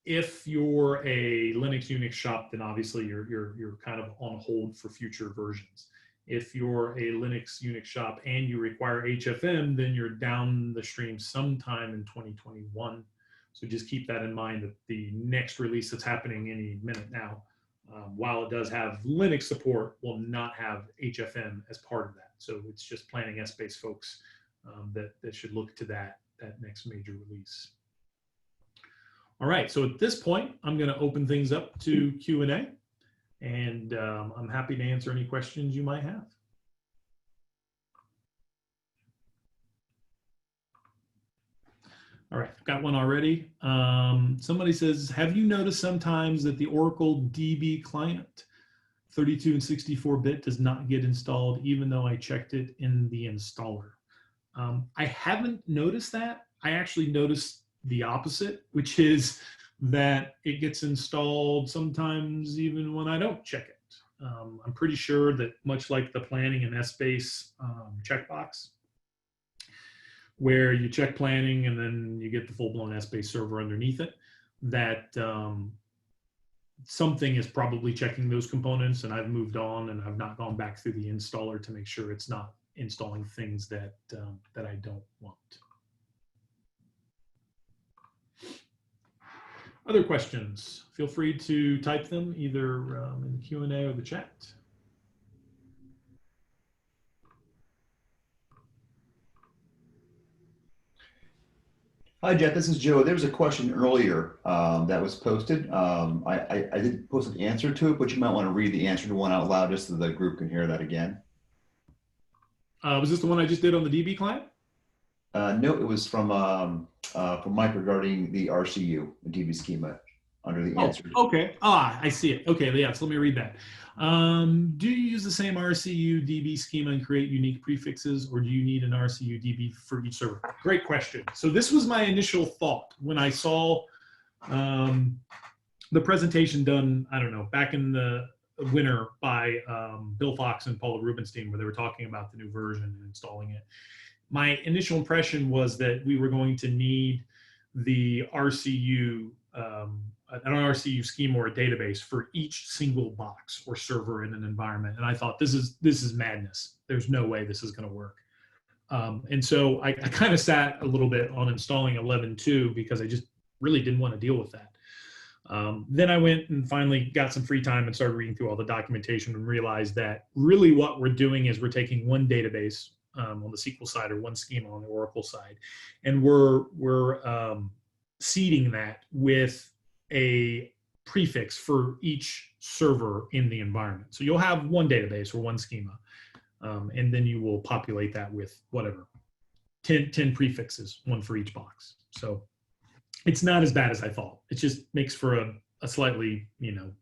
If you're a Linux Unix shop, then obviously you're kind of on hold for future versions. If you're a Linux Unix shop and you require HFM, then you're down the stream sometime in 2021. So just keep that in mind that the next release that's happening any minute now, while it does have Linux support, will not have HFM as part of that. So it's just planning S-based folks that should look to that next major release. All right, so at this point, I'm going to open things up to Q&A, and I'm happy to answer any questions you might have. All right, I've got one already. Somebody says, have you noticed sometimes that the Oracle DB client 32 and 64-bit does not get installed even though I checked it in the installer? I haven't noticed that. I actually noticed the opposite, which is that it gets installed sometimes even when I don't check it. I'm pretty sure that much like the planning and S-base checkbox, where you check planning and then you get the full-blown S-base server underneath it, that something is probably checking those components, and I've moved on and I've not gone back through the installer to make sure it's not installing things that I don't want. Other questions? Feel free to type them either in the Q&A or the chat. Hi, Jeff. This is Joe. There was a question earlier that was posted. I did post an answer to it, but you might want to read the answer to one out loud just so the group can hear that again. Was this the one I just did on the DB client? No, it was from Mike regarding the RCU, the DB schema, under the answer. Okay. I see it. Okay, yeah, so let me read that. Do you use the same RCU DB schema and create unique prefixes, or do you need an RCU DB for each server? Great question. So this was my initial thought when I saw the presentation done, I don't know, back in the winter by Bill Fox and Paula Rubenstein, where they were talking about the new version and installing it. My initial impression was that we were going to need the RCU, an RCU schema or a database for each single box or server in an environment. And I thought, this is madness. There's no way this is going to work. And so I kind of sat a little bit on installing 11.2 because I just really didn't want to deal with that. Then I went and finally got some free time and started reading through all the documentation and realized that really what we're doing is we're taking one database on the SQL side or one schema on the Oracle side, and we're seeding that with a prefix for each server in the environment. So you'll have one database or one schema, and then you will populate that with whatever, 10 prefixes, one for each box. So it's not as bad as I thought. It just makes for a slightly,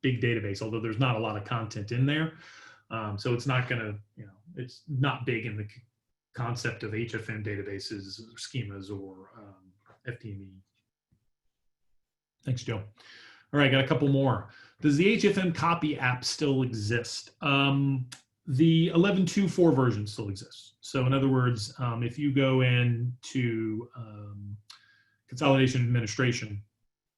big database, although there's not a lot of content in there. So it's not gonna, it's not big in the concept of HFM databases, or schemas, or FDME. Thanks, Joe. All right, got a couple more. Does the HFM copy app still exist? The 11.2.4 version still exists. So in other words, if you go into consolidation administration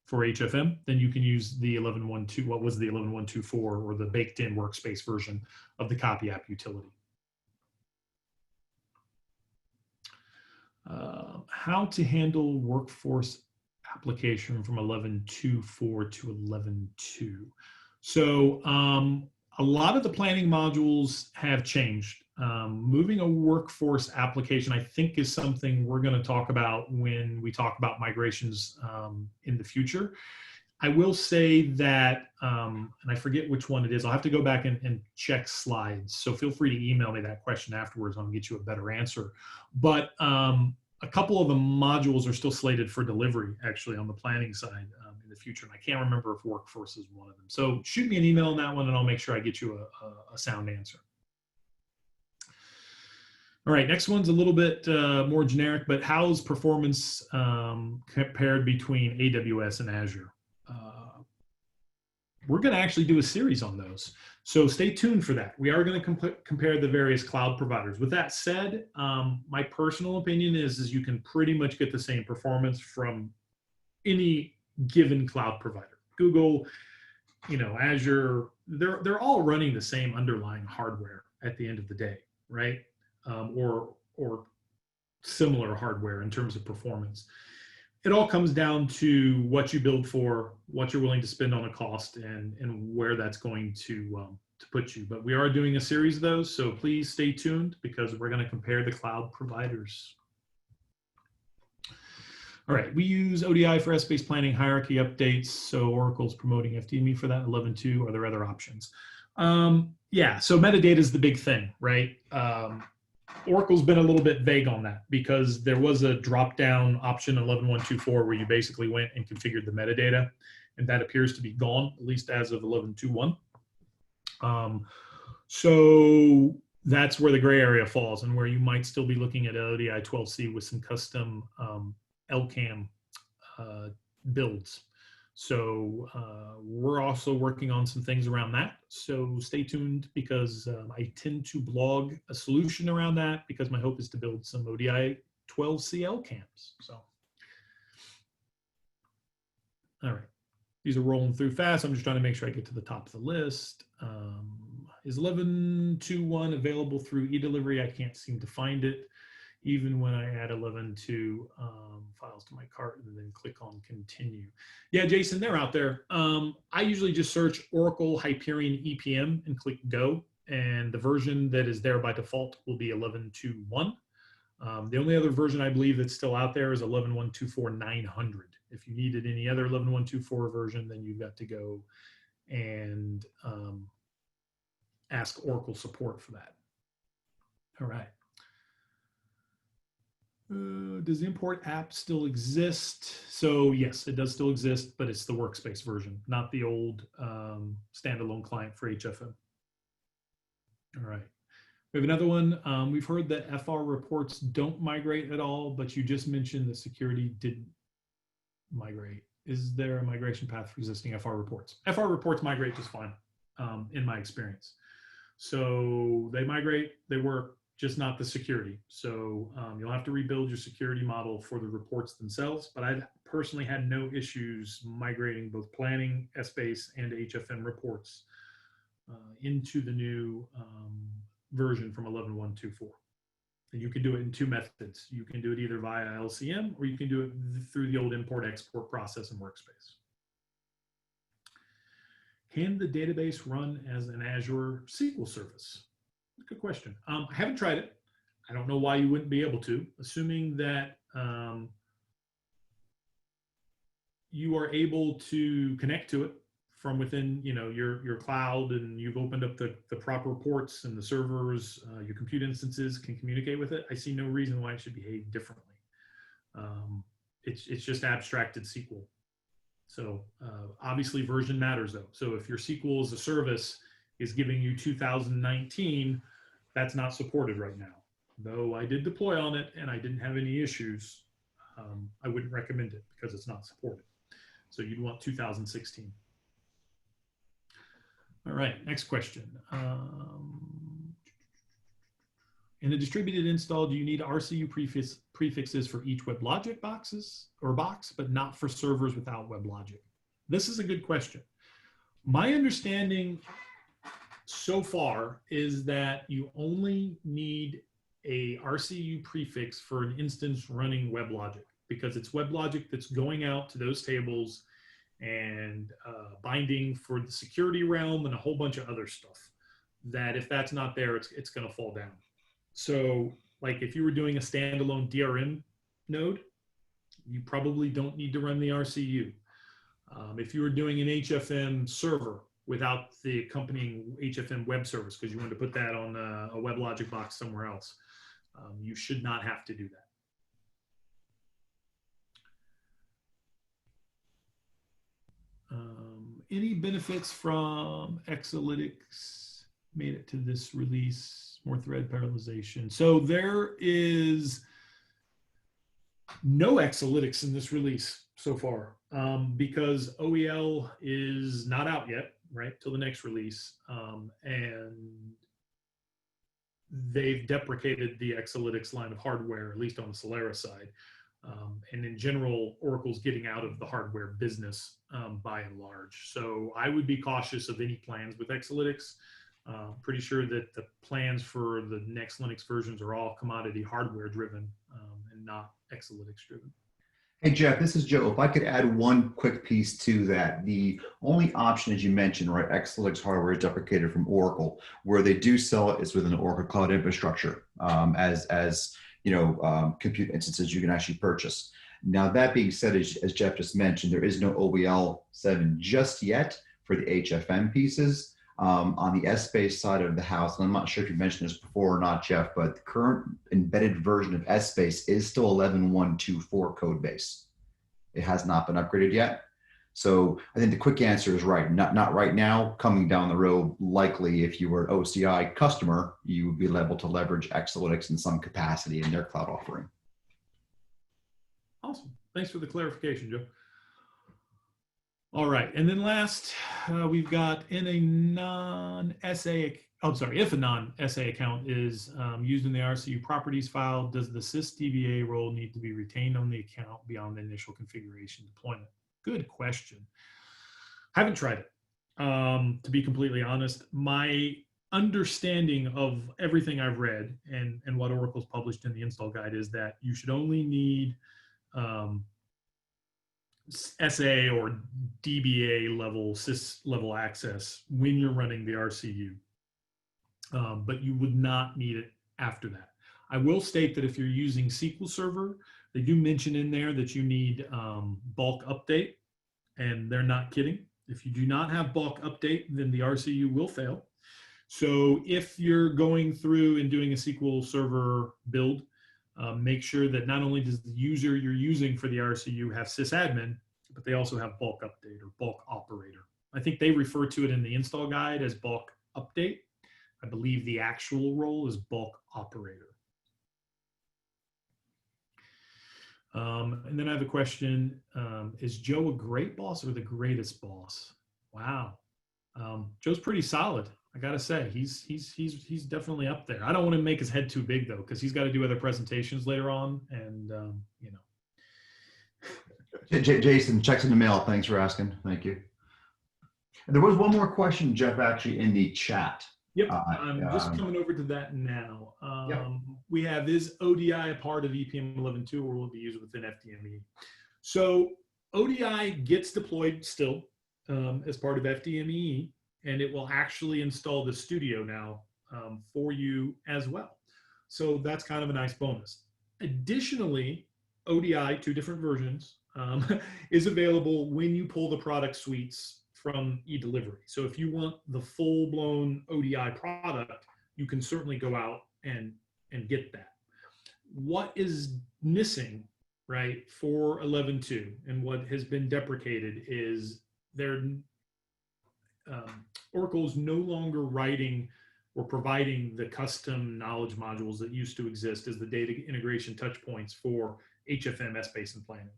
for HFM, then you can use the 11.1.2, what was the 11.1.2.4, or the baked in workspace version of the copy app utility. How to handle workforce application from 11.2.4 to 11.2. So a lot of the planning modules have changed. Moving a workforce application, I think, is something we're going to talk about when we talk about migrations in the future. I will say that, and I forget which one it is. I'll have to go back and check slides. So feel free to email me that question afterwards. I'll get you a better answer. But a couple of the modules are still slated for delivery, actually, on the planning side in the future. And I can't remember if workforce is one of them. So shoot me an email on that one, and I'll make sure I get you a sound answer. All right, next one's a little bit more generic, but how's performance compared between AWS and Azure? We're going to actually do a series on those. So stay tuned for that. We are going to compare the various cloud providers. With that said, my personal opinion is you can pretty much get the same performance from any given cloud provider. Google, Azure, they're all running the same underlying hardware at the end of the day, right? Or similar hardware in terms of performance. It all comes down to what you build for, what you're willing to spend on a cost, and where that's going to put you. But we are doing a series of those, so please stay tuned because we're going to compare the cloud providers. All right, we use ODI for S-based planning hierarchy updates. So Oracle's promoting FDME for that 11.2. Are there other options? Yeah, so metadata is the big thing, right? Oracle's been a little bit vague on that because there was a drop-down option in 11.1.2.4 where you basically went and configured the metadata, and that appears to be gone, at least as of 11.2.1. So that's where the gray area falls and where you might still be looking at ODI 12c with some custom LCAM builds. So we're also working on some things around that. So stay tuned because I tend to blog a solution around that because my hope is to build some ODI 12c LCAMs. So, all right. These are rolling through fast. I'm just trying to make sure I get to the top of the list. Is 11.2.1 available through eDelivery? I can't seem to find it. Even when I add 11.2 files to my cart and then click on continue. Yeah, Jason, they're out there. I usually just search Oracle Hyperion EPM and click go. And the version that is there by default will be 11.2.1. The only other version I believe that's still out there is 11.1.2.4.900. If you needed any other 11.1.2.4 version, then you've got to go and ask Oracle support for that. All right. Does the import app still exist? So yes, it does still exist, but it's the workspace version, not the old standalone client for HFM. All right. We have another one. We've heard that FR reports don't migrate at all, but you just mentioned that security did migrate. Is there a migration path for existing FR reports? FR reports migrate just fine, in my experience. So they migrate, they work, just not the security. So you'll have to rebuild your security model for the reports themselves, but I've personally had no issues migrating both planning, S-base, and HFM reports into the new version from 11.1.2.4. And you can do it in two methods. You can do it either via LCM or you can do it through the old import-export process in Workspace. Can the database run as an Azure SQL service? Good question. I haven't tried it. I don't know why you wouldn't be able to, assuming that you are able to connect to it from within, your cloud, and you've opened up the proper ports and the servers, your compute instances can communicate with it. I see no reason why it should behave differently. It's just abstracted SQL. So obviously version matters though. So if your SQL as a service is giving you 2019, that's not supported right now. Though I did deploy on it and I didn't have any issues, I wouldn't recommend it because it's not supported. So you'd want 2016. All right, next question. In a distributed install, do you need RCU prefixes for each WebLogic box, but not for servers without WebLogic? This is a good question. My understanding so far is that you only need a RCU prefix for an instance running WebLogic, because it's WebLogic that's going out to those tables and binding for the security realm and a whole bunch of other stuff that if that's not there, it's going to fall down. So like if you were doing a standalone DRM node, you probably don't need to run the RCU. If you were doing an HFM server without the accompanying HFM web service, because you wanted to put that on a WebLogic box somewhere else, you should not have to do that. Any benefits from Exalytics made it to this release? More thread parallelization. So there is no Exalytics in this release so far, because OEL is not out yet, right, till the next release. And they've deprecated the Exalytics line of hardware, at least on the Solaris side. And in general, Oracle's getting out of the hardware business by and large. So I would be cautious of any plans with Exalytics. Pretty sure that the plans for the next Linux versions are all commodity hardware driven and not Exalytics driven. Hey, Jeff, this is Joe. If I could add one quick piece to that, the only option, as you mentioned, right, Exalytics hardware is deprecated from Oracle. Where they do sell it is within the Oracle Cloud Infrastructure as compute instances you can actually purchase. Now, that being said, as Jeff just mentioned, there is no OEL 7 just yet for the HFM pieces. On the S-Space side of the house, and I'm not sure if you mentioned this before or not, Jeff, but the current embedded version of S-Space is still 11.1.2.4 code base. It has not been upgraded yet. So I think the quick answer is right. Not right now, coming down the road, likely if you were an OCI customer, you would be able to leverage Exalytics in some capacity in their cloud offering. Awesome. Thanks for the clarification, Joe. All right, and then last, we've got if a non-SA account is used in the RCU properties file, does the sysdba role need to be retained on the account beyond the initial configuration deployment? Good question. Haven't tried it. To be completely honest, my understanding of everything I've read and what Oracle's published in the install guide is that you should only need SA or DBA level, sys level access when you're running the RCU, but you would not need it after that. I will state that if you're using SQL Server, they do mention in there that you need bulk update, and they're not kidding. If you do not have bulk update, then the RCU will fail. So if you're going through and doing a SQL Server build, make sure that not only does the user you're using for the RCU have sysadmin, but they also have bulk update or bulk operator. I think they refer to it in the install guide as bulk update. I believe the actual role is bulk operator. And then I have a question. Is Joe a great boss or the greatest boss? Wow. Joe's pretty solid. I gotta say, he's definitely up there. I don't want to make his head too big though, because he's got to do other presentations later on, and Jason, checks in the mail. Thanks for asking. Thank you. And there was one more question, Jeff, actually in the chat. Yep, I'm just coming over to that now. Yep. We have, is ODI a part of EPM 11.2 or will it be used within FDME? So ODI gets deployed still as part of FDME, and it will actually install the studio now for you as well. So that's kind of a nice bonus. Additionally, ODI, 2 different versions, is available when you pull the product suites from eDelivery. So if you want the full-blown ODI product, you can certainly go out and get that. What is missing, right, for 11.2 and what has been deprecated is Oracle is no longer writing or providing the custom knowledge modules that used to exist as the data integration touch points for HFM, S-Base, and planning.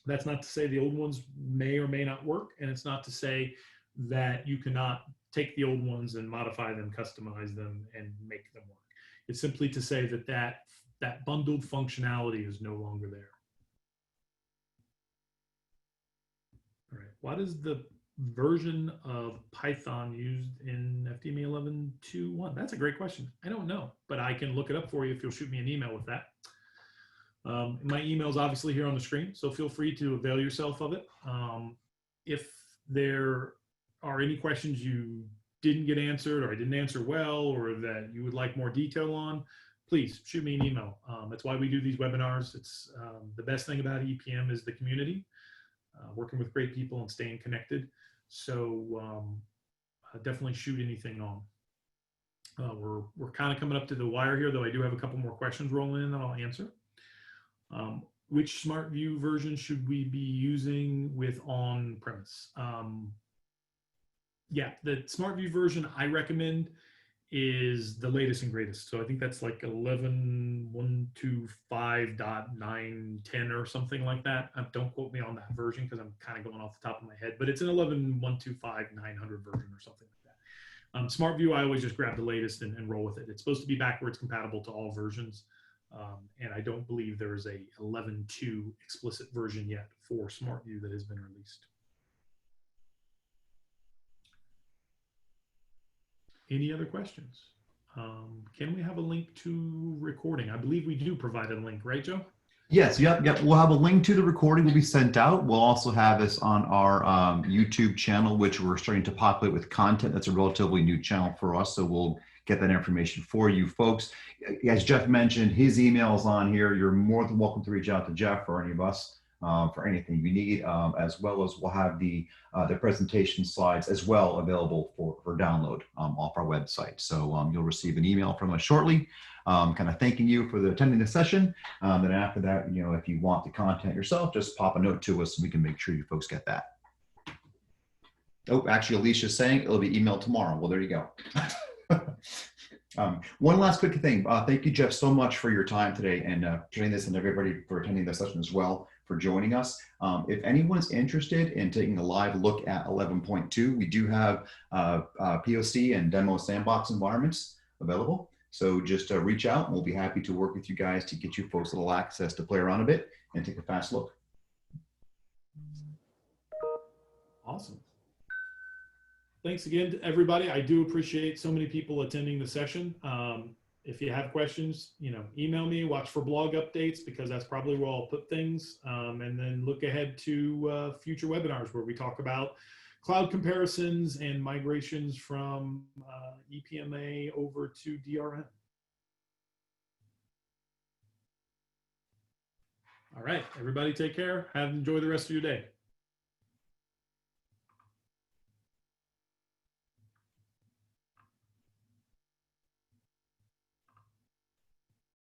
That's not to say the old ones may or may not work, and it's not to say that you cannot take the old ones and modify them, customize them, and make them work. It's simply to say that that bundled functionality is no longer there. All right, version of Python used in FDME 11.2.1? That's a great question. I don't know, but I can look it up for you if you'll shoot me an email with that. My email is obviously here on the screen, so feel free to avail yourself of it. If there are any questions you didn't get answered, or I didn't answer well, or that you would like more detail on, please shoot me an email. That's why we do these webinars. It's the best thing about EPM is the community, working with great people and staying connected. So definitely shoot anything on. We're kind of coming up to the wire here, though I do have a couple more questions rolling in that I'll answer. Which Smart View version should we be using with on-premise? Yeah, the Smart View version I recommend is the latest and greatest. So I think that's like 11.125.910 or something like that. Don't quote me on that version because I'm kind of going off the top of my head, but it's an 11.125.900 version or something like that. Smart View, I always just grab the latest and roll with it. It's supposed to be backwards compatible to all versions. And I don't believe there is a 11.2 explicit version yet for Smart View that has been released. Any other questions? Can we have a link to recording? I believe we do provide a link, right, Joe? Yes, yep. We'll have a link to the recording will be sent out. We'll also have this on our YouTube channel, which we're starting to populate with content. That's a relatively new channel for us, so we'll get that information for you folks. As Jeff mentioned, his email is on here. You're more than welcome to reach out to Jeff or any of us for anything you need, as well as we'll have the presentation slides as well available for download off our website. So you'll receive an email from us shortly, kind of thanking you for attending the session. Then after that, if you want the content yourself, just pop a note to us and we can make sure you folks get that. Oh, actually, Alicia's saying it'll be emailed tomorrow. Well, there you go. One last quick thing. Thank you, Jeff, so much for your time today and doing this, and everybody for attending the session as well, for joining us. If anyone's interested in taking a live look at 11.2, we do have POC and demo sandbox environments available. So just reach out and we'll be happy to work with you guys to get you folks a little access to play around a bit and take a fast look. Awesome. Thanks again to everybody. I do appreciate so many people attending the session. If you have questions, email me, watch for blog updates, because that's probably where I'll put things. And then look ahead to future webinars where we talk about cloud comparisons and migrations from EPMA over to DRM. All right, everybody take care. Enjoy the rest of your day.